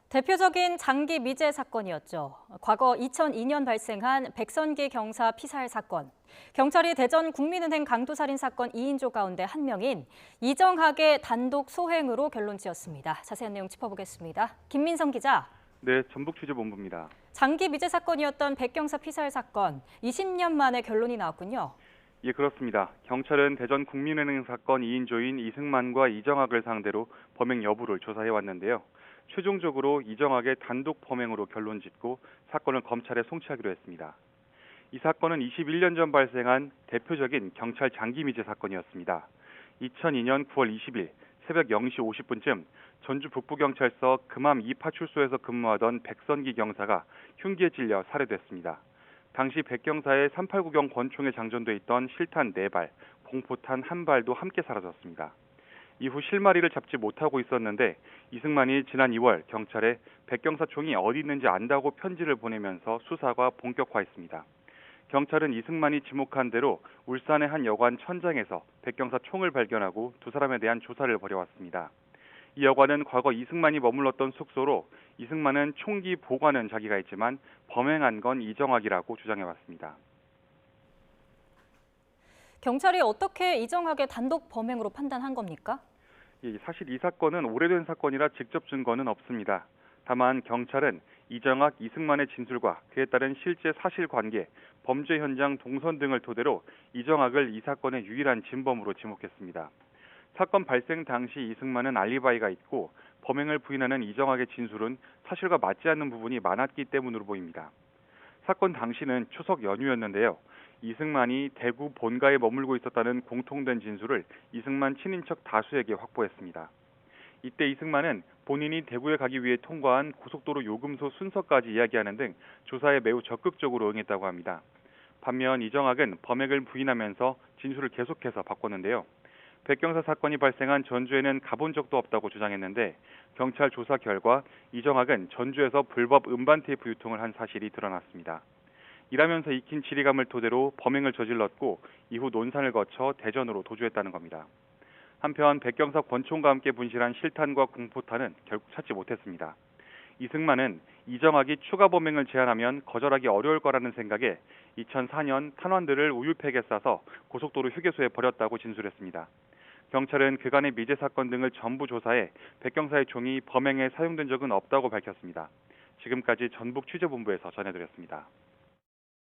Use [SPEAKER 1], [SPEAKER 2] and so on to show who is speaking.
[SPEAKER 1] 대표적인 장기 미제 사건이었죠. 과거 2002년 발생한 백선기 경사 피살 사건. 경찰이 대전 국민은행 강도살인 사건 2인조 가운데 한 명인 이정학의 단독 소행으로 결론 지었습니다. 자세한 내용 짚어보겠습니다. 김민성 기자.
[SPEAKER 2] 네, 전북취재본부입니다.
[SPEAKER 1] 장기 미제 사건이었던 백 경사 피살 사건, 20년 만에 결론이 나왔군요.
[SPEAKER 2] 예, 그렇습니다. 경찰은 대전 국민은행 사건 2인조인 이승만과 이정학을 상대로 범행 여부를 조사해 왔는데요. 최종적으로 이정학의 단독 범행으로 결론 짓고 사건을 검찰에 송치하기로 했습니다. 이 사건은 21년 전 발생한 대표적인 경찰 장기 미제 사건이었습니다. 2002년 9월 20일 새벽 0시 50분쯤 전주 북부경찰서 금암 2파출소에서 근무하던 백선기 경사가 흉기에 찔려 살해됐습니다. 당시 백 경사의 389경 권총에 장전돼 있던 실탄 4발, 공포탄 1발도 함께 사라졌습니다. 이후 실마리를 잡지 못하고 있었는데 이승만이 지난 2월 경찰에 백 경사 총이 어디 있는지 안다고 편지를 보내면서 수사가 본격화했습니다. 경찰은 이승만이 지목한 대로 울산의 한 여관 천장에서 백 경사 총을 발견하고 두 사람에 대한 조사를 벌여왔습니다. 이 여관은 과거 이승만이 머물렀던 숙소로 이승만은 총기 보관은 자기가 했지만 범행한 건 이정학이라고 주장해왔습니다.
[SPEAKER 1] 경찰이 어떻게 이정학의 단독 범행으로 판단한 겁니까?
[SPEAKER 2] 예, 사실 이 사건은 오래된 사건이라 직접 증거는 없습니다. 다만 경찰은 이정학, 이승만의 진술과 그에 따른 실제 사실관계, 범죄 현장 동선 등을 토대로 이정학을 이 사건의 유일한 진범으로 지목했습니다. 사건 발생 당시 이승만은 알리바이가 있고 범행을 부인하는 이정학의 진술은 사실과 맞지 않는 부분이 많았기 때문으로 보입니다. 사건 당시는 추석 연휴였는데요. 이승만이 대구 본가에 머물고 있었다는 공통된 진술을 이승만 친인척 다수에게 확보했습니다. 이때 이승만은 본인이 대구에 가기 위해 통과한 고속도로 요금소 순서까지 이야기하는 등 조사에 매우 적극적으로 응했다고 합니다. 반면 이정학은 범행을 부인하면서 진술을 계속해서 바꿨는데요. 백경사 사건이 발생한 전주에는 가본 적도 없다고 주장했는데 경찰 조사 결과 이정학은 전주에서 불법 음반 테이프 유통을 한 사실이 드러났습니다. 일하면서 익힌 지리감을 토대로 범행을 저질렀고 이후 논산을 거쳐 대전으로 도주했다는 겁니다. 한편 백경사 권총과 함께 분실한 실탄과 공포탄은 결국 찾지 못했습니다. 이승만은 이정학이 추가 범행을 제안하면 거절하기 어려울 거라는 생각에 2004년 탄환들을 우유팩에 싸서 고속도로 휴게소에 버렸다고 진술했습니다. 경찰은 그간의 미제 사건 등을 전부 조사해 백경사의 총이 범행에 사용된 적은 없다고 밝혔습니다. 지금까지 전북 취재본부에서 전해드렸습니다.